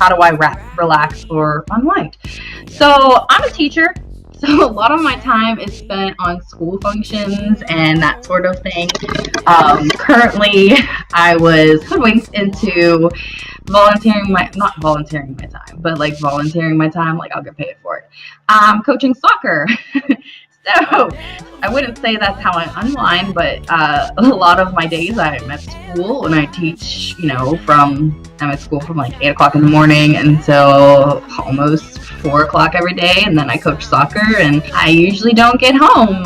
how do I relax or unwind? So I'm a teacher. So a lot of my time is spent on school functions and that sort of thing. Currently, I was hoodwinked into volunteering not volunteering my time, but like volunteering my time, like I'll get paid for it. Coaching soccer. So I wouldn't say that's how I unwind, but a lot of my days I'm at school and I teach, I'm at school from like 8 o'clock in the morning until almost 4 o'clock every day, and then I coach soccer, and I usually don't get home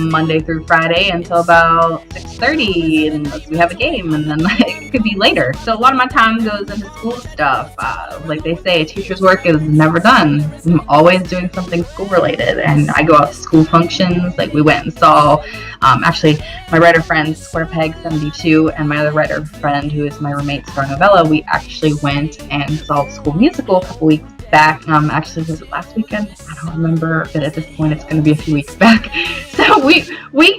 Monday through Friday until about 6:30 unless we have a game, and then it could be later. So a lot of my time goes into school stuff. Like they say, a teacher's work is never done. I'm always doing something school related, and I go out to school functions. Like we went and saw, actually, my writer friend Square Peg 72 and my other writer friend who is my roommate Star Novella, we actually went and saw the school musical a couple weeks back. Actually, was it last weekend? I don't remember, but at this point it's going to be a few weeks back. So we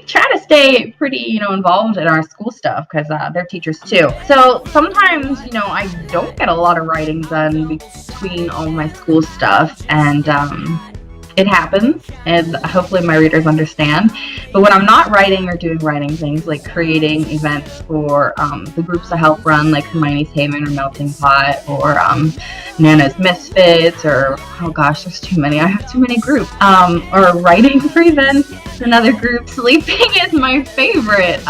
try to stay pretty, involved in our school stuff because they're teachers too. So sometimes, I don't get a lot of writing done between all my school stuff, and it happens, and hopefully my readers understand. But when I'm not writing or doing writing things like creating events for the groups I help run, like Hermione's Haven or Melting Pot or Nana's Misfits, or oh gosh, there's too many. I have too many groups. Or writing for events, another group. Sleeping is my favorite.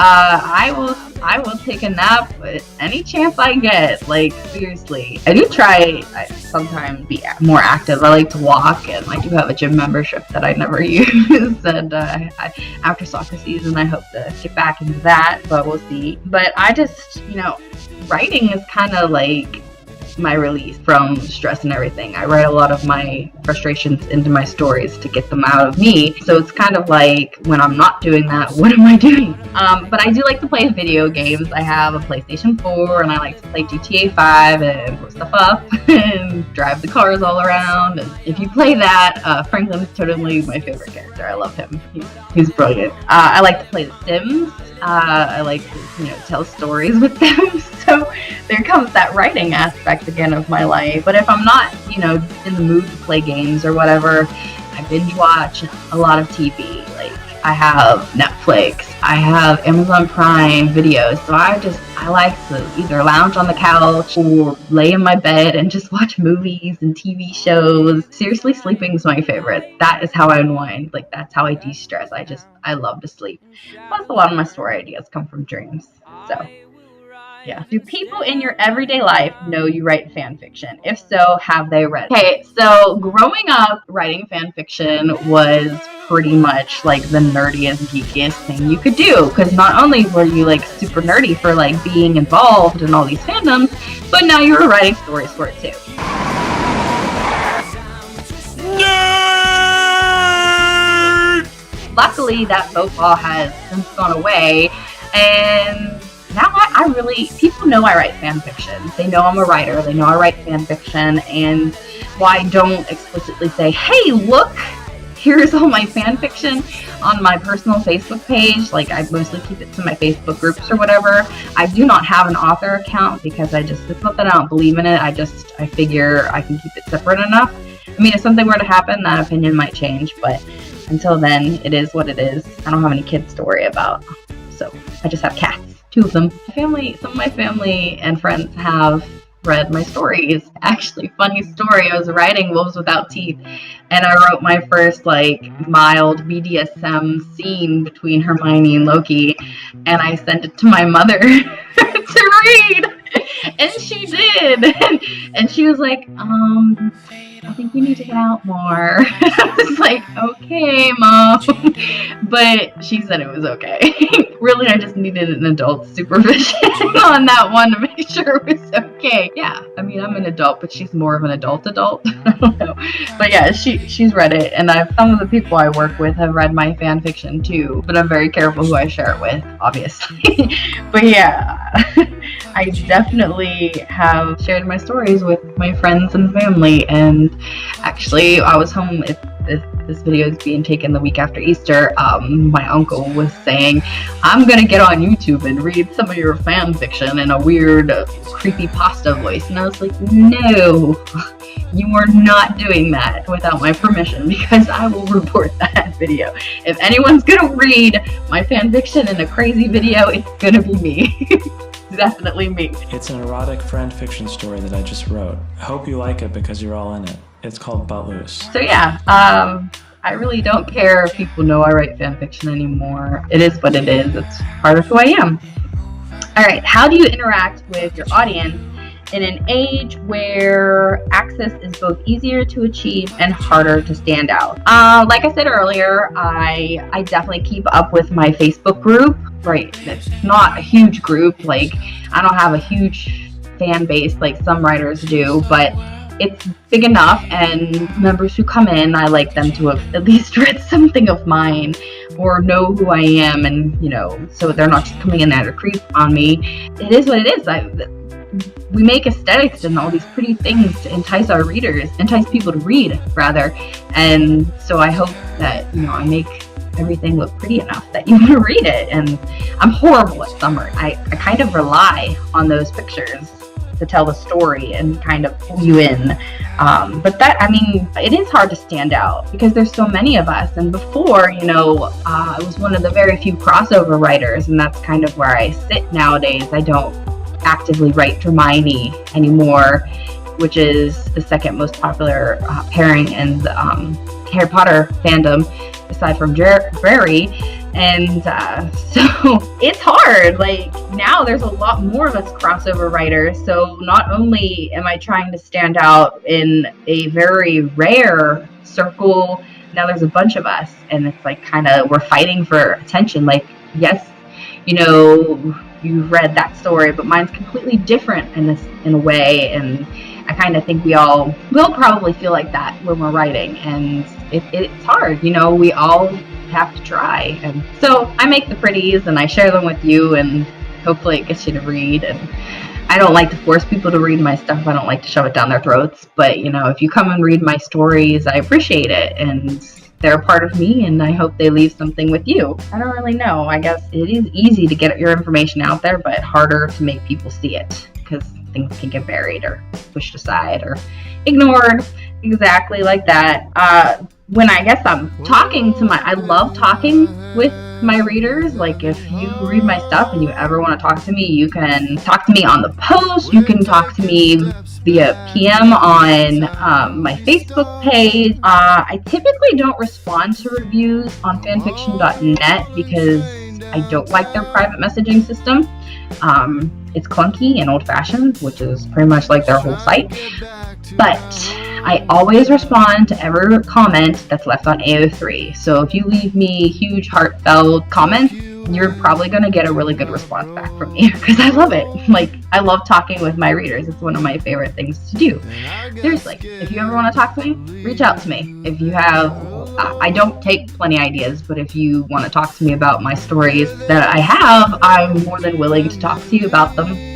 I will take a nap any chance I get. Like, seriously. I do try sometimes be more active. I like to walk, and I do have a gym membership that I never use. And after soccer season, I hope to get back into that, but we'll see. But I just, writing is kind of like my release from stress and everything. I write a lot of my frustrations into my stories to get them out of me. So it's kind of like, when I'm not doing that, what am I doing? But I do like to play video games. I have a PlayStation 4 and I like to play GTA 5 and put stuff up and drive the cars all around. And if you play that, Franklin is totally my favorite character. I love him. He's brilliant. I like to play The Sims. I like to, tell stories with them. So there comes that writing aspect again of my life. But if I'm not, in the mood to play games or whatever, I binge watch a lot of TV. Like, I have Netflix, I have Amazon Prime videos. So I like to either lounge on the couch or lay in my bed and just watch movies and TV shows. Seriously, sleeping is my favorite. That is how I unwind. Like, that's how I de-stress. I love to sleep. Plus, a lot of my story ideas come from dreams. So, yeah. Do people in your everyday life know you write fan fiction? If so, have they read it? Okay, so growing up, writing fan fiction was pretty much like the nerdiest, geekiest thing you could do, because not only were you like super nerdy for like being involved in all these fandoms, but now you were writing stories for it too. Nerd! Luckily, that faux pas has since gone away, and now I really, people know I write fan fiction. They know I'm a writer. They know I write fan fiction, and while I don't explicitly say, hey, look, here's all my fan fiction on my personal Facebook page. Like, I mostly keep it to my Facebook groups or whatever. I do not have an author account because it's not that I don't believe in it. I figure I can keep it separate enough. I mean, if something were to happen, that opinion might change, but until then, it is what it is. I don't have any kids to worry about, so I just have cats. 2 of them. Some of my family and friends have read my stories. Actually, funny story, I was writing Wolves Without Teeth, and I wrote my first mild BDSM scene between Hermione and Loki, and I sent it to my mother to read, and she did, and she was like, I think you need to get out more. I was like, okay, Mom. But she said it was okay. Really, I just needed an adult supervision on that one to make sure it was okay. Yeah, I mean, I'm an adult, but she's more of an adult. I don't know. But yeah, she's read it, and some of the people I work with have read my fan fiction too, but I'm very careful who I share it with, obviously. But yeah, I definitely have shared my stories with my friends and family, and actually I was home this video is being taken the week after Easter, my uncle was saying, I'm gonna get on YouTube and read some of your fan fiction in a weird creepypasta voice. And I was like, no, you are not doing that without my permission, because I will report that video. If anyone's gonna read my fan fiction in a crazy video, it's gonna be me. Definitely me. It's an erotic friend fiction story that I just wrote. I hope you like it because you're all in it. It's called Butt Loose. So yeah, I really don't care if people know I write fan fiction anymore. It is what it is. It's part of who I am. Alright, how do you interact with your audience in an age where access is both easier to achieve and harder to stand out? Like I said earlier, I definitely keep up with my Facebook group. Right, it's not a huge group. Like, I don't have a huge fan base like some writers do, but it's big enough, and members who come in, I like them to have at least read something of mine or know who I am, and so they're not just coming in there to creep on me. It is what it is. We make aesthetics and all these pretty things to entice people to read, rather. And so I hope that I make everything look pretty enough that you want to read it. And I'm horrible at summary. I kind of rely on those pictures to tell the story and kind of pull you in. But it is hard to stand out because there's so many of us. And before, I was one of the very few crossover writers, and that's kind of where I sit nowadays. I don't actively write Hermione anymore, which is the second most popular pairing in the Harry Potter fandom, aside from Drarry. And so it's hard. Like, now there's a lot more of us crossover writers, so not only am I trying to stand out in a very rare circle, now there's a bunch of us, and it's like we're fighting for attention. Like, yes, you've read that story, but mine's completely different in a way, and I kind of think will probably feel like that when we're writing, and it's hard. We all have to try. And so I make the pretties and I share them with you, and hopefully it gets you to read. And I don't like to force people to read my stuff. I don't like to shove it down their throats. But if you come and read my stories, I appreciate it, and they're a part of me, and I hope they leave something with you. I don't really know. I guess it is easy to get your information out there, but harder to make people see it, because things can get buried or pushed aside or ignored, exactly like that. When I guess I'm talking to I love talking with my readers. Like, if you read my stuff and you ever want to talk to me, you can talk to me on the post. You can talk to me via PM on my Facebook page. I typically don't respond to reviews on fanfiction.net because I don't like their private messaging system. It's clunky and old-fashioned, which is pretty much like their whole site. But I always respond to every comment that's left on AO3. So if you leave me huge, heartfelt comments, you're probably going to get a really good response back from me, because I love it. Like, I love talking with my readers. It's one of my favorite things to do. Seriously, if you ever want to talk to me, reach out to me. If you have, I don't take plenty ideas, but if you want to talk to me about my stories that I have, I'm more than willing to talk to you about them.